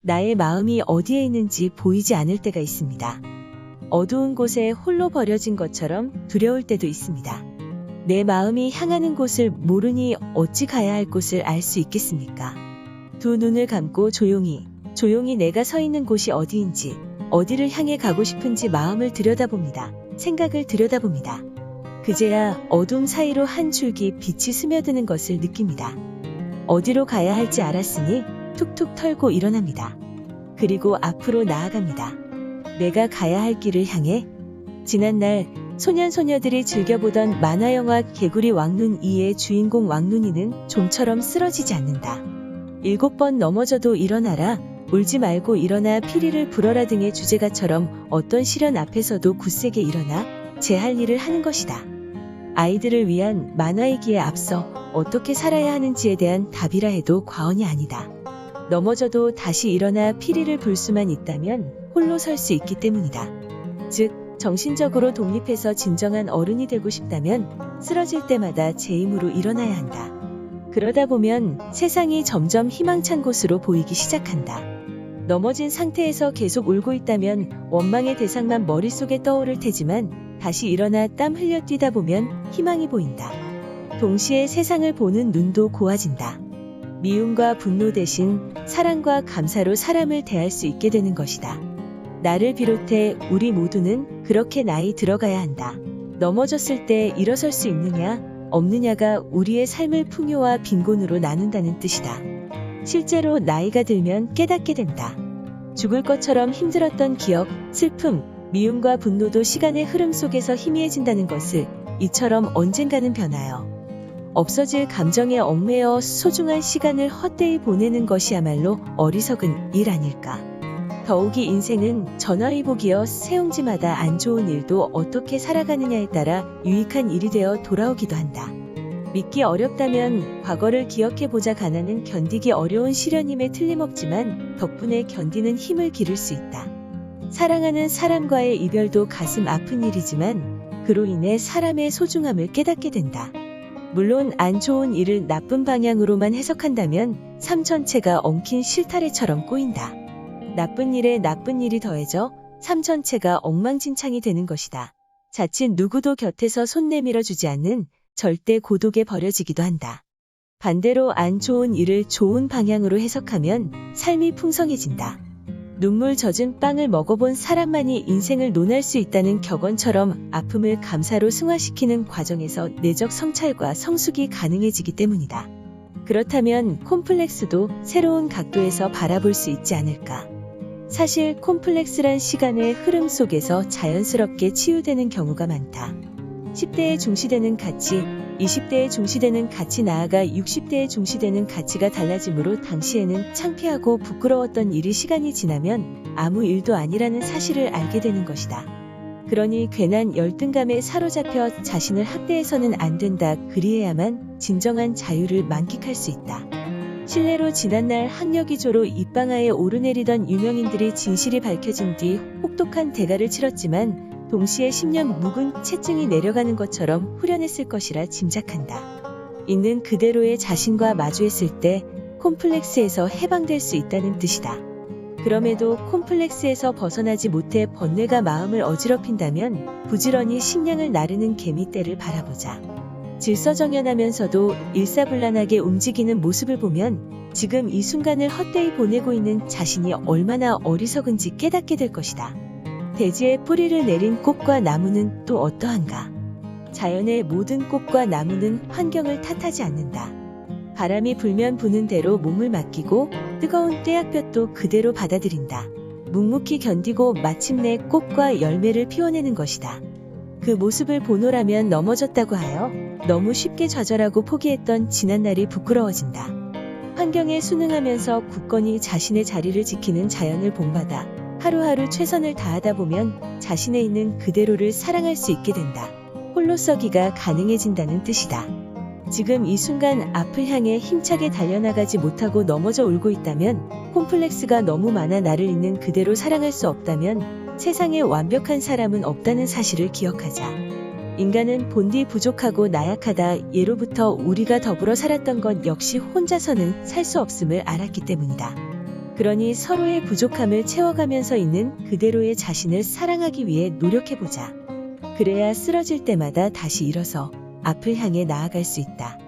나의 마음이 어디에 있는지 보이지 않을 때가 있습니다. 어두운 곳에 홀로 버려진 것처럼 두려울 때도 있습니다. 내 마음이 향하는 곳을 모르니 어찌 가야 할 곳을 알 수 있겠습니까? 두 눈을 감고 조용히 내가 서 있는 곳이 어디인지, 어디를 향해 가고 싶은지 마음을 들여다봅니다. 생각을 들여다봅니다. 그제야 어둠 사이로 한 줄기 빛이 스며드는 것을 느낍니다. 어디로 가야 할지 알았으니 툭툭 털고 일어납니다. 그리고 앞으로 나아갑니다. 내가 가야 할 길을 향해. 지난날 소년소녀들이 즐겨보던 만화영화 개구리 왕눈 2의 주인공 왕눈이는 좀처럼 쓰러지지 않는다. 7번 넘어져도 일어나라, 울지 말고 일어나 피리를 불어라 등의 주제가처럼 어떤 시련 앞에서도 굳세게 일어나 제 할 일을 하는 것이다. 아이들을 위한 만화이기에 앞서 어떻게 살아야 하는지에 대한 답이라 해도 과언이 아니다. 넘어져도 다시 일어나 피리를 불 수만 있다면 홀로 설 수 있기 때문이다. 즉, 정신적으로 독립해서 진정한 어른이 되고 싶다면 쓰러질 때마다 제 힘으로 일어나야 한다. 그러다 보면 세상이 점점 희망찬 곳으로 보이기 시작한다. 넘어진 상태에서 계속 울고 있다면 원망의 대상만 머릿속에 떠오를 테지만 다시 일어나 땀 흘려 뛰다 보면 희망이 보인다. 동시에 세상을 보는 눈도 고와진다. 미움과 분노 대신 사랑과 감사로 사람을 대할 수 있게 되는 것이다. 나를 비롯해 우리 모두는 그렇게 나이 들어가야 한다. 넘어졌을 때 일어설 수 있느냐, 없느냐가 우리의 삶을 풍요와 빈곤으로 나눈다는 뜻이다. 실제로 나이가 들면 깨닫게 된다. 죽을 것처럼 힘들었던 기억, 슬픔, 미움과 분노도 시간의 흐름 속에서 희미해진다는 것을 이처럼 언젠가는 변하여 없어질 감정에 얽매여 소중한 시간을 헛되이 보내는 것이야말로 어리석은 일 아닐까. 더욱이 인생은 전화위복이여 세옹지마다 안 좋은 일도 어떻게 살아가느냐에 따라 유익한 일이 되어 돌아오기도 한다. 믿기 어렵다면 과거를 기억해보자. 가난은 견디기 어려운 시련임에 틀림없지만 덕분에 견디는 힘을 기를 수 있다. 사랑하는 사람과의 이별도 가슴 아픈 일이지만 그로 인해 사람의 소중함을 깨닫게 된다. 물론 안 좋은 일을 나쁜 방향으로만 해석한다면 삶 전체가 엉킨 실타래처럼 꼬인다. 나쁜 일에 나쁜 일이 더해져 삶 전체가 엉망진창이 되는 것이다. 자칫 누구도 곁에서 손 내밀어 주지 않는 절대 고독에 버려지기도 한다. 반대로 안 좋은 일을 좋은 방향으로 해석하면 삶이 풍성해진다. 눈물 젖은 빵을 먹어본 사람만이 인생을 논할 수 있다는 격언처럼 아픔을 감사로 승화시키는 과정에서 내적 성찰과 성숙이 가능해지기 때문이다. 그렇다면 콤플렉스도 새로운 각도에서 바라볼 수 있지 않을까. 사실 콤플렉스란 시간의 흐름 속에서 자연스럽게 치유되는 경우가 많다. 10대에 중시되는 가치, 20대에 중시되는 가치, 나아가 60대에 중시되는 가치가 달라지므로 당시에는 창피하고 부끄러웠던 일이 시간이 지나면 아무 일도 아니라는 사실을 알게 되는 것이다. 그러니 괜한 열등감에 사로잡혀 자신을 학대해서는 안 된다. 그리해야만 진정한 자유를 만끽할 수 있다. 실례로 지난날 학력위조로 입방아에 오르내리던 유명인들이 진실이 밝혀진 뒤 혹독한 대가를 치렀지만 동시에 10년 묵은 채증이 내려가는 것처럼 후련했을 것이라 짐작한다. 있는 그대로의 자신과 마주했을 때 콤플렉스에서 해방될 수 있다는 뜻이다. 그럼에도 콤플렉스에서 벗어나지 못해 번뇌가 마음을 어지럽힌다면 부지런히 식량을 나르는 개미떼를 바라보자. 질서정연하면서도 일사불란하게 움직이는 모습을 보면 지금 이 순간을 헛되이 보내고 있는 자신이 얼마나 어리석은지 깨닫게 될 것이다. 대지에 뿌리를 내린 꽃과 나무는 또 어떠한가? 자연의 모든 꽃과 나무는 환경을 탓하지 않는다. 바람이 불면 부는 대로 몸을 맡기고 뜨거운 떼약볕도 그대로 받아들인다. 묵묵히 견디고 마침내 꽃과 열매를 피워내는 것이다. 그 모습을 보노라면 넘어졌다고 하여 너무 쉽게 좌절하고 포기했던 지난날이 부끄러워진다. 환경에 순응하면서 굳건히 자신의 자리를 지키는 자연을 본받아 하루하루 최선을 다하다 보면 자신에 있는 그대로를 사랑할 수 있게 된다. 홀로서기가 가능해진다는 뜻이다. 지금 이 순간 앞을 향해 힘차게 달려나가지 못하고 넘어져 울고 있다면, 콤플렉스가 너무 많아 나를 있는 그대로 사랑할 수 없다면 세상에 완벽한 사람은 없다는 사실을 기억하자. 인간은 본디 부족하고 나약하다. 예로부터 우리가 더불어 살았던 것 역시 혼자서는 살 수 없음을 알았기 때문이다. 그러니 서로의 부족함을 채워가면서 있는 그대로의 자신을 사랑하기 위해 노력해보자. 그래야 쓰러질 때마다 다시 일어서 앞을 향해 나아갈 수 있다.